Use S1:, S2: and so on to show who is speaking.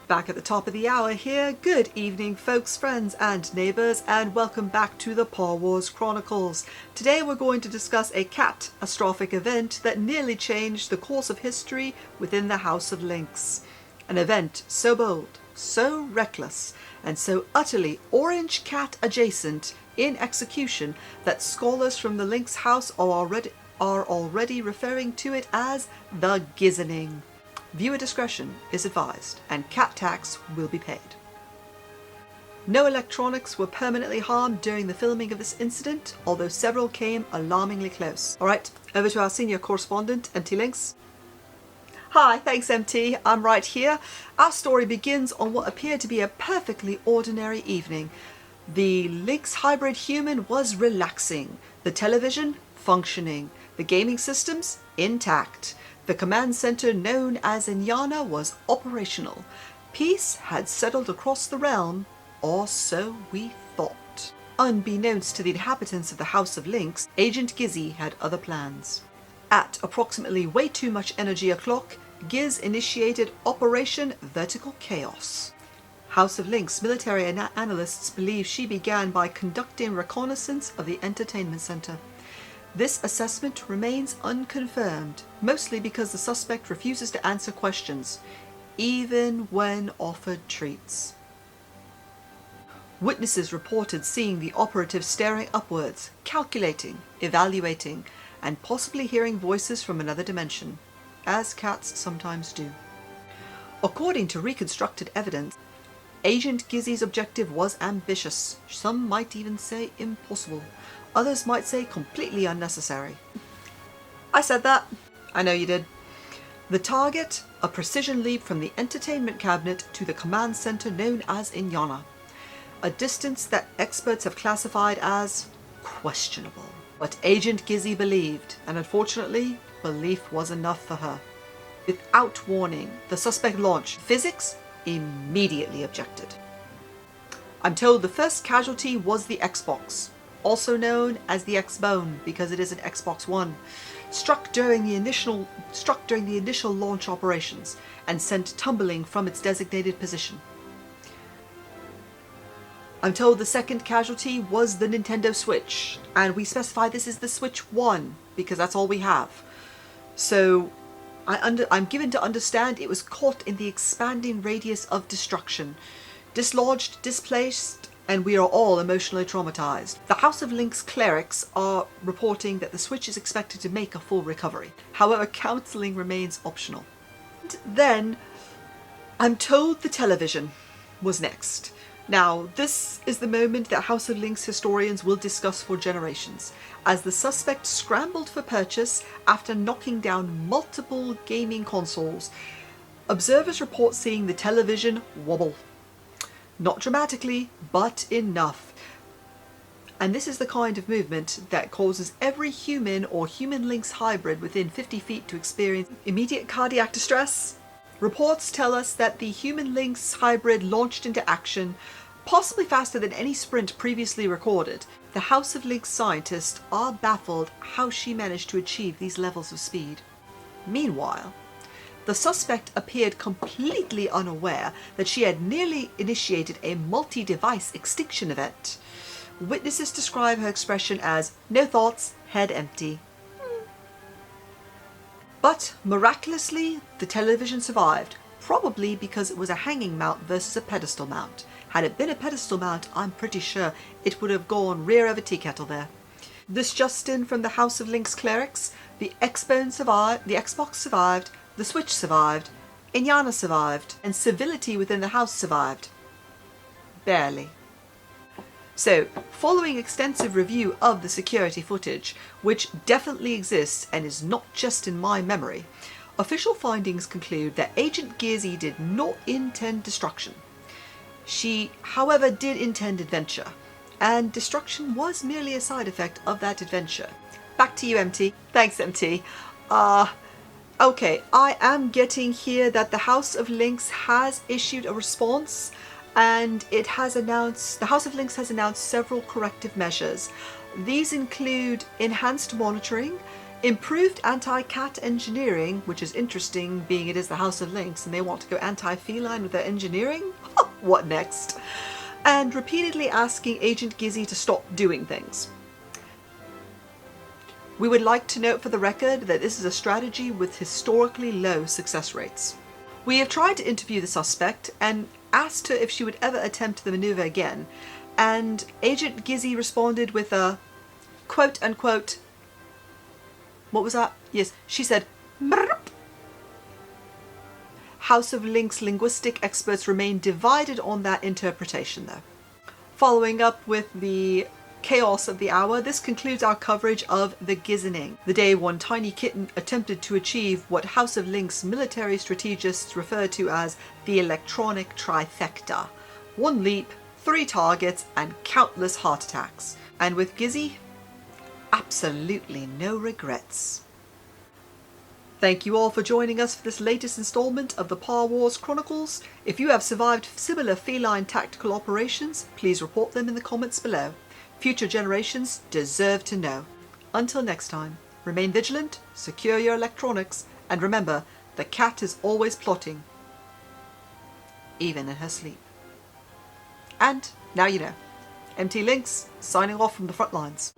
S1: Back at the top of the hour here. Good evening folks, friends and neighbours, and welcome back to the Paw Wars Chronicles. Today we're going to discuss a catastrophic event that nearly changed the course of history within the House of Lynx. An event so bold, so reckless, and so utterly orange cat adjacent in execution that scholars from the Lynx house are already referring to it as the Gizoning. Viewer discretion is advised, and cat tax will be paid. No electronics were permanently harmed during the filming of this incident, although several came alarmingly close. Alright, over to our senior correspondent, MT Lynx. Hi, thanks MT, I'm right here. Our story begins on what appeared to be a perfectly ordinary evening. The Lynx hybrid human was relaxing, the television functioning, the gaming systems intact. The command center known as Inyanna was operational. Peace had settled across the realm, or so we thought. Unbeknownst to the inhabitants of the House of Lynx, Agent Gizzy had other plans. At approximately way too much energy o'clock, Giz initiated Operation Vertical Chaos. House of Lynx military analysts believe she began by conducting reconnaissance of the entertainment center. This assessment remains unconfirmed, mostly because the suspect refuses to answer questions, even when offered treats. Witnesses reported seeing the operative staring upwards, calculating, evaluating, and possibly hearing voices from another dimension, as cats sometimes do. According to reconstructed evidence, Agent Gizzy's objective was ambitious, some might even say impossible. Others might say completely unnecessary. I said that. I know you did. The target, a precision leap from the entertainment cabinet to the command center known as Inyanna. A distance that experts have classified as questionable. But Agent Gizzy believed, and unfortunately, belief was enough for her. Without warning, the suspect launched. Physics immediately objected. I'm told the first casualty was the Xbox, also known as the X-Bone because it is an Xbox One, struck during the initial launch operations and sent tumbling from its designated position. I'm told the second casualty was the Nintendo Switch, and we specify this is the Switch 1 because that's all we have. So I'm given to understand it was caught in the expanding radius of destruction, dislodged, displaced, and we are all emotionally traumatized. The House of Lynx clerics are reporting that the Switch is expected to make a full recovery. However, counseling remains optional. And then, I'm told the television was next. Now, this is the moment that House of Lynx historians will discuss for generations, as the suspect scrambled for purchase after knocking down multiple gaming consoles. Observers report seeing the television wobble. Not dramatically, but enough. And this is the kind of movement that causes every human or human Lynx hybrid within 50 feet to experience immediate cardiac distress. Reports tell us that the human Lynx hybrid launched into action, possibly faster than any sprint previously recorded. The House of Lynx scientists are baffled how she managed to achieve these levels of speed. Meanwhile, the suspect appeared completely unaware that she had nearly initiated a multi-device extinction event. Witnesses describe her expression as no thoughts, head empty. But miraculously, the television survived, probably because it was a hanging mount versus a pedestal mount. Had it been a pedestal mount, I'm pretty sure it would have gone rear of a tea kettle there. This just in from the House of Lynx clerics: the X-Bone survived, the Xbox survived, the Switch survived, Inyanna survived, and civility within the house survived. Barely. So, following extensive review of the security footage, which definitely exists and is not just in my memory, official findings conclude that Agent Gizzy did not intend destruction. She, however, did intend adventure, and destruction was merely a side effect of that adventure. Back to you, MT. Thanks, MT. Okay, I am getting here that the House of Lynx has issued a response, and the House of Lynx has announced several corrective measures. These include enhanced monitoring, Improved anti-cat engineering, which is interesting being it is the House of Lynx and they want to go anti-feline with their engineering? What next? And repeatedly asking Agent Gizzy to stop doing things. We would like to note for the record that this is a strategy with historically low success rates. We have tried to interview the suspect and asked her if she would ever attempt the maneuver again, and Agent Gizzy responded with a quote unquote, what was that? Yes, she said, "Brrp." House of Lynx linguistic experts remain divided on that interpretation though. Following up with the chaos of the hour, this concludes our coverage of the Gizening, the day one tiny kitten attempted to achieve what House of Lynx military strategists refer to as the electronic trifecta. 1 leap, 3 targets, and countless heart attacks. And with Gizzy, absolutely no regrets. Thank you all for joining us for this latest installment of the Paw Wars Chronicles. If you have survived similar feline tactical operations, please report them in the comments below. Future generations deserve to know. Until next time, remain vigilant, secure your electronics, and remember, the cat is always plotting, even in her sleep. And now you know. MT Lynx, signing off from the front lines.